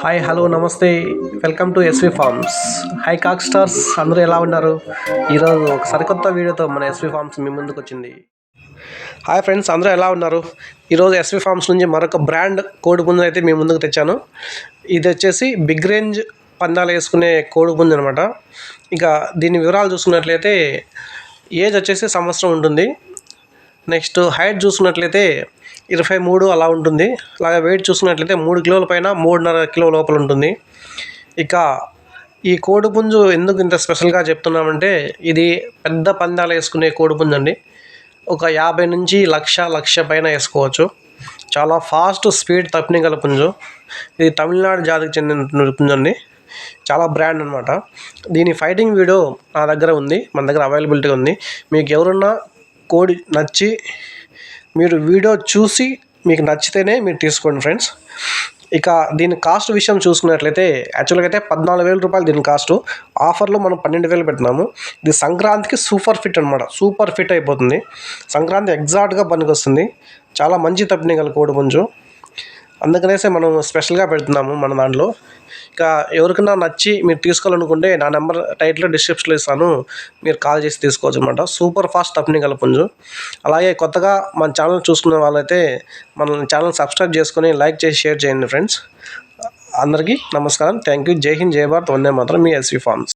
Hi hello నమస్తే welcome to SV farms. Hi cock stars, అందరూ ఎలా ఉన్నారు? ఈరోజు ఒక సరికొత్త వీడియోతో మన ఎస్వి ఫార్మ్స్ మీ ముందుకు వచ్చింది. హాయ్ ఫ్రెండ్స్, అందరూ ఎలా ఉన్నారు? ఈరోజు ఎస్వి ఫార్మ్స్ నుంచి మరొక బ్రాండ్ కోడిపుంజు అయితే మీ ముందుకు తెచ్చాను. ఇది వచ్చేసి బిగ్ రేంజ్ పందాలు వేసుకునే కోడిపుంజు అనమాట. ఇక దీని వివరాలు చూసుకున్నట్లయితే ఏజ్ వచ్చేసి సంవత్సరం ఉంటుంది. నెక్స్ట్ హైట్ చూసుకున్నట్లయితే 23 అలా ఉంటుంది. అలాగే వెయిట్ చూసుకున్నట్లయితే 3 కిలోల పైన 3.5 కిలో లోపల ఉంటుంది. ఇక ఈ కోడిపుంజు ఎందుకు ఇంత స్పెషల్గా చెప్తున్నామంటే, ఇది పెద్ద పందాలు వేసుకునే కోడిపుంజు అండి. ఒక 50 నుంచి లక్ష పైన వేసుకోవచ్చు. చాలా ఫాస్ట్ స్పీడ్ తప్పినగల పుంజు. ఇది తమిళనాడు జాతికి చెందిన పుంజు అండి. చాలా బ్రాండ్ అనమాట. దీని ఫైటింగ్ వీడియో నా దగ్గర ఉంది, మన దగ్గర అవైలబిలిటీ ఉంది. మీకు ఎవరున్నా కోడి నచ్చి మీరు వీడియో చూసి మీకు నచ్చితేనే మీరు తీసుకోండి ఫ్రెండ్స్. ఇక దీని కాస్ట్ విషయం చూసుకున్నట్లయితే యాక్చువల్గా అయితే 14,000 రూపాయలు దీని కాస్ట్. ఆఫర్లో మనం 12,000 పెట్టినాము. ఇది సంక్రాంతికి సూపర్ ఫిట్ అనమాట. సూపర్ ఫిట్ అయిపోతుంది. సంక్రాంతి ఎగ్జాక్ట్గా పనికి వస్తుంది. చాలా మంచి తప్పినగల కోడిపుంజు. అందుకనేసే మనం స్పెషల్గా పెడుతున్నాము మన దాంట్లో. ఇక ఎవరికైనా నచ్చి మీరు తీసుకోవాలనుకుంటే నా నెంబర్ టైటిల్లో డిస్క్రిప్షన్లో ఇస్తాను, మీరు కాల్ చేసి తీసుకోవచ్చు అనమాట. సూపర్ ఫాస్ట్ తప్పినగల పుంజు. అలాగే కొత్తగా మన ఛానల్ చూసుకునే వాళ్ళైతే మన ఛానల్ సబ్స్క్రైబ్ చేసుకొని లైక్ చేసి షేర్ చేయండి ఫ్రెండ్స్. అందరికీ నమస్కారం. Thank you. జై హింద్, జై భారత్, వందే మాతరం. మీ ఎస్వి ఫార్మ్స్.